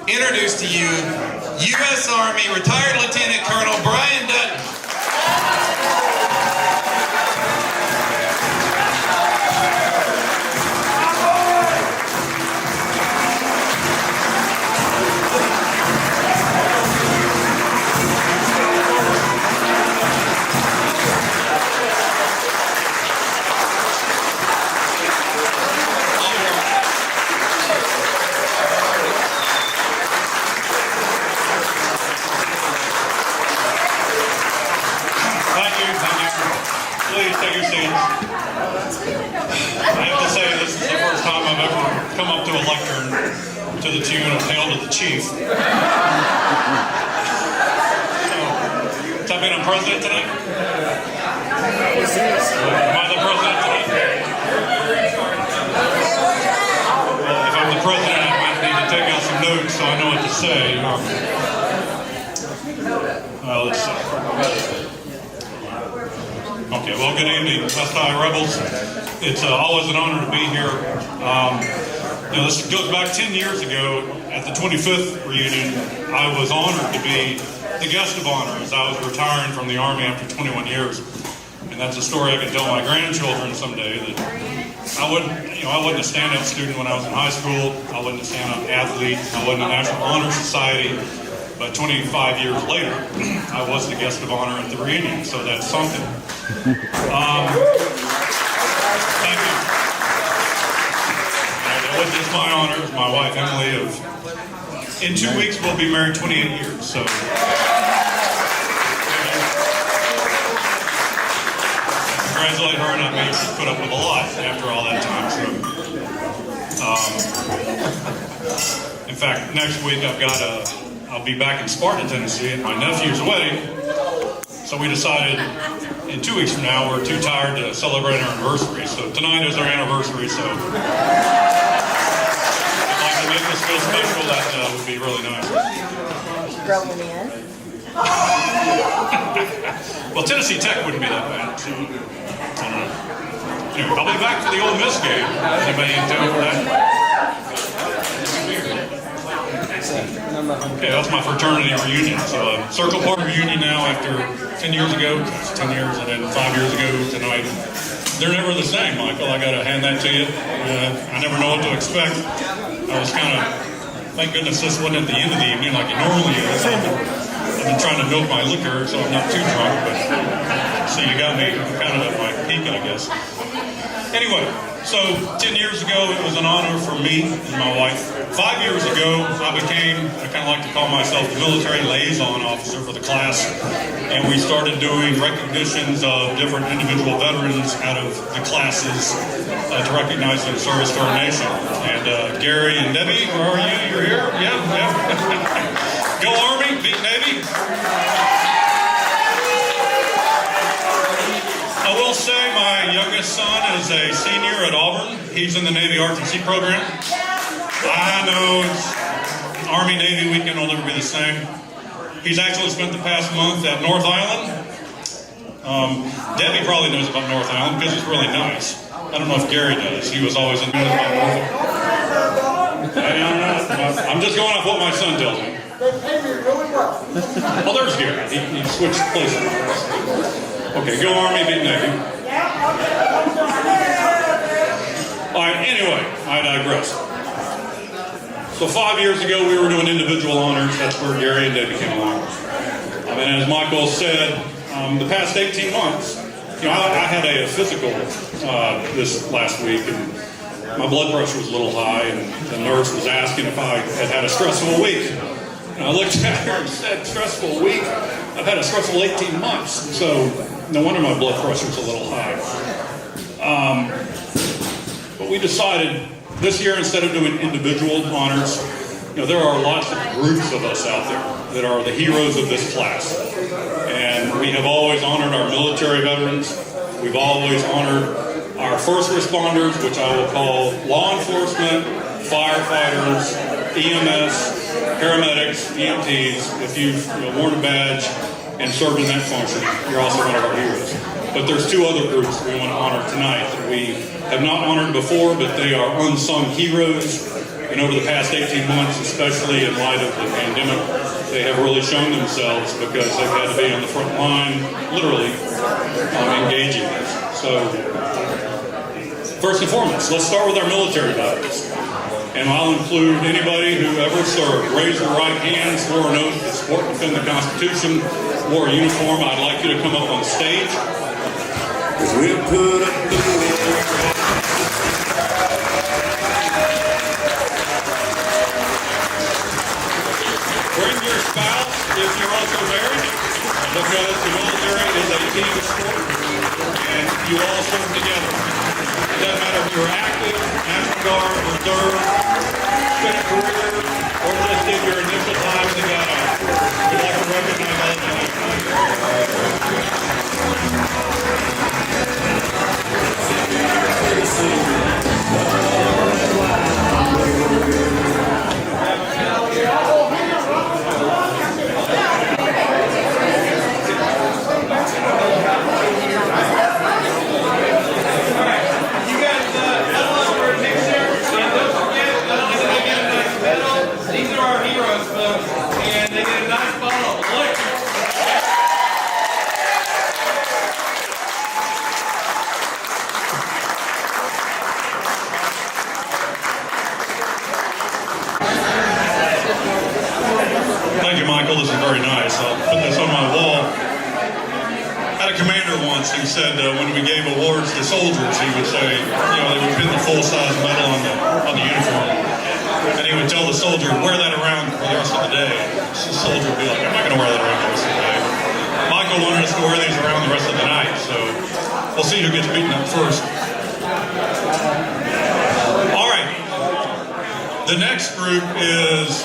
introduce to you U.S. Army retired Lieutenant Colonel Brian Dutton. Please take your seats. I have to say, this is the first time I've ever come up to a lectern to the tune of Hail to the Chief. So, does that mean I'm president tonight? Am I the president tonight? Well, if I'm the president, I might need to take out some notes so I know what to say. Let's see. Okay, well, good evening, West High Rebels. It's always an honor to be here. This goes back 10 years ago at the 25th reunion. I was honored to be the guest of honor as I was retiring from the Army after 21 years. And that's a story I can tell my grandchildren someday, that I wasn't a stand-up student when I was in high school. I wasn't a stand-up athlete. I wasn't a National Honor Society. But 25 years later, I was the guest of honor at the reunion, so that's something. Thank you. It was just my honor. My wife, Emily, in 2 weeks, we'll be married 28 years, so. Congratulate her, and I mean, she's put up with a lot after all that time, so. In fact, next week, I'll be back in Sparta, Tennessee at my nephew's wedding. So we decided in 2 weeks from now we're too tired to celebrate our anniversary. So tonight is our anniversary, so if I'd like to make this feel special, that would be really nice. Rolling in. Well, Tennessee Tech wouldn't be that bad. So, I don't know. Anyway, I'll be back for the Ole Miss game. Anybody in town for that? Okay, that's my fraternity reunion. So Circle Park reunion now after 10 years ago. It's 10 years, and then 5 years ago tonight. They're never the same, Michael. I got to hand that to you. I never know what to expect. I was kind of, thank goodness this wasn't at the end of the evening like it normally is. I've been trying to milk my liquor so I'm not too drunk, but so you got me kind of at my peak, I guess. Anyway, so 10 years ago, it was an honor for me and my wife. 5 years ago, I kind of like to call myself the military liaison officer for the class. And we started doing recognitions of different individual veterans out of the classes to recognize their service to our nation. And Gary and Debbie, where are you? You're here? Yeah. Go Army, beat Navy. I will say my youngest son is a senior at Auburn. He's in the Navy RTC program. I know Army-Navy weekend will never be the same. He's actually spent the past month at North Island. Debbie probably knows about North Island because it's really nice. I don't know if Gary does. He was always in the North Island. I'm just going off what my son tells me. Oh, there's Gary. He switched places. Okay, go Army, beat Navy. All right, anyway, I digress. So 5 years ago, we were doing individual honors. That's where Gary and Debbie came along. And as Michael said, the past 18 months, I had a physical this last week, and my blood pressure was a little high, and the nurse was asking if I had had a stressful week. And I looked at her and said, stressful week? I've had a stressful 18 months. So no wonder my blood pressure's a little high. But we decided this year, instead of doing individual honors, there are lots of groups of us out there that are the heroes of this class. And we have always honored our military veterans. We've always honored our first responders, which I will call law enforcement, firefighters, EMS, paramedics, EMTs. If you've worn a badge and served in that function, you're also one of our heroes. But there's two other groups we want to honor tonight that we have not honored before, but they are unsung heroes, And over the past 18 months, especially in light of the pandemic, they have really shown themselves because they've had to be on the front line, literally, engaging us. So, first and foremost, let's start with our military veterans. And I'll include anybody who ever served. Raise your right hand, swore an oath to support and defend the Constitution, wore a uniform. I'd like you to come up on stage. Because we'll put up the Bring your spouse if you're also married, because the military is a team sport, and you all serve together. It doesn't matter if you're active, National Guard, Reserve, spent a career, or just did your initial time in the God Army. We'd like to recognize all of you. These are our heroes, folks, and they get a nice bottle of liquor. Thank you, Michael. This is very nice. I'll put this on my wall. I had a commander once who said when we gave awards to soldiers, he would say, they would pin the full-size medal on the uniform. And he would tell the soldier, wear that around for the rest of the day. So the soldier would be like, I'm not going to wear that around the rest of the day. Michael wanted us to wear these around the rest of the night, so we'll see who gets beaten up first. All right. The next group is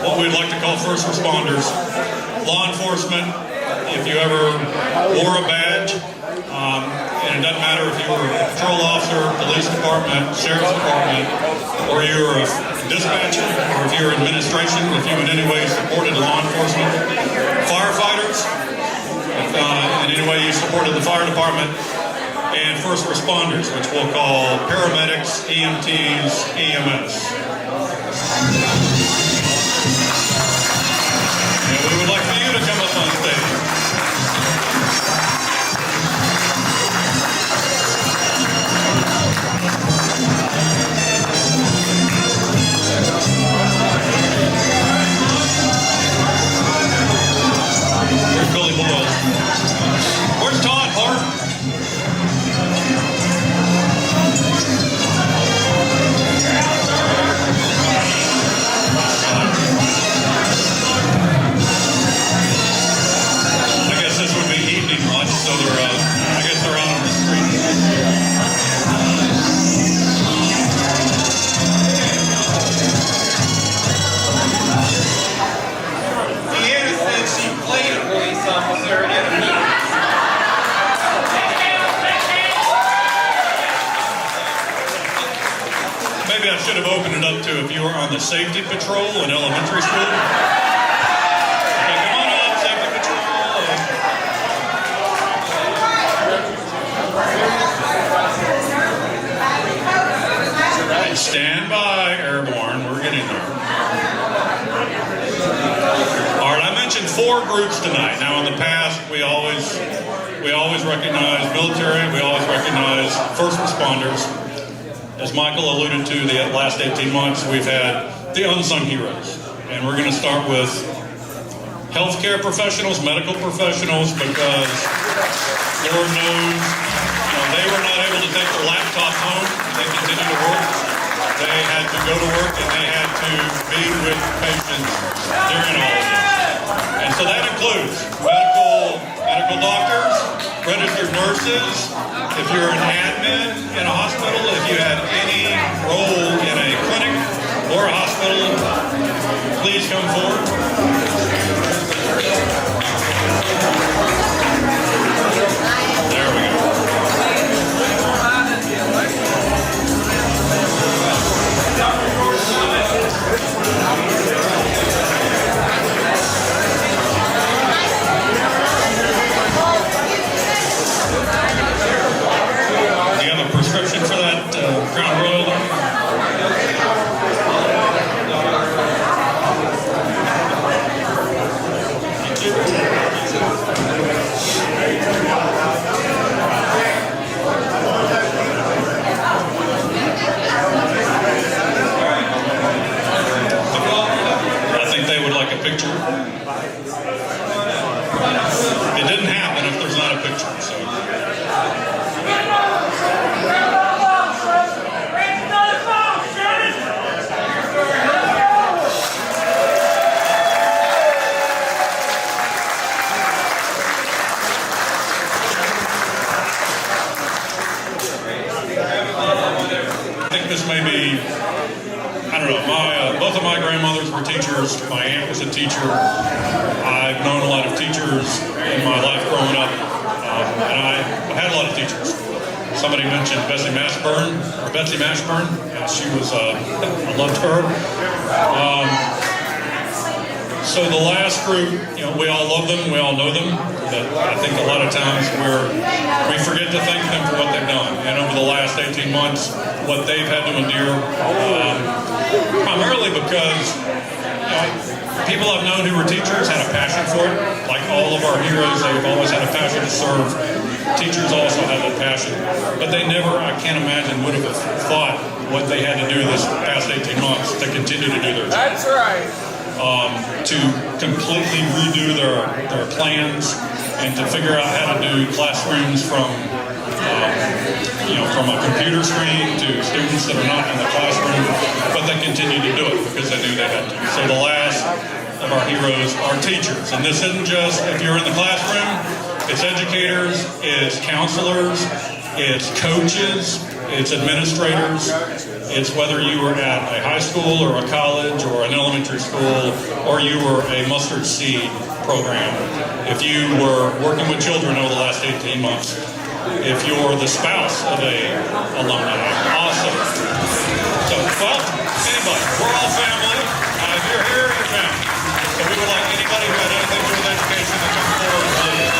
what we'd like to call first responders. Law enforcement, if you ever wore a badge, and it doesn't matter if you were a patrol officer, police department, sheriff's department, or you were a dispatcher, or if you're administration, if you in any way supported law enforcement, firefighters, if in any way you supported the fire department, and first responders, which we'll call paramedics, EMTs, EMS. And we would like for you to come up on stage. Where's Billy Boyle? Where's Todd Hart? I guess this would be evening lunch, so I guess they're out on the street. Deanna said she played a police officer in a movie. Maybe I should have opened it up to if you were on the safety patrol in elementary school. Okay, come on up, safety patrol. Right, stand by, airborne. We're getting there. All right, I mentioned 4 groups tonight. Now, in the past, we always recognize military. We always recognize first responders. As Michael alluded to, the last 18 months, we've had the unsung heroes. And we're going to start with healthcare professionals, medical professionals, because Lord knows, they were not able to take their laptop home. They continued to work. They had to go to work, and they had to be with patients during all of this. And so that includes medical doctors, registered nurses. If you're an admin in a hospital, if you had any role in a clinic or a hospital, please come forward. There we go. Do you have a prescription for that Crown Royal? for teachers. My aunt was a teacher. I've known a lot of teachers in my life growing up, and I had a lot of teachers. Somebody mentioned Betsy Mashburn. She was, I loved her. So the last group, we all love them, we all know them, but I think a lot of times we forget to thank them for what they've done. And over the last 18 months, what they've had to endure, primarily because people I've known who were teachers had a passion for it. Like all of our heroes, they've always had a passion to serve. Teachers also have that passion, but they never, I can't imagine, would have thought what they had to do this past 18 months to continue to do their job. That's right. To completely redo their plans and to figure out how to do classrooms from a computer screen to students that are not in the classroom, but they continue to do it because they knew they had to. So the last of our heroes are teachers, and this isn't just if you're in the classroom, it's educators, it's counselors, it's coaches, it's administrators, it's whether you were at a high school or a college or an elementary school or you were a mustard seed program. If you were working with children over the last 18 months, if you're the spouse of a alumni, awesome. So, well, anybody, we're all family. If you're here, you're family. So we would like anybody who had anything to do with education to come forward, please.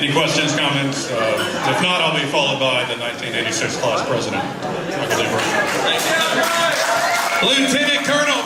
Any questions, comments? If not, I'll be followed by the 1986 class president, Michael D. Burke. Lieutenant Colonel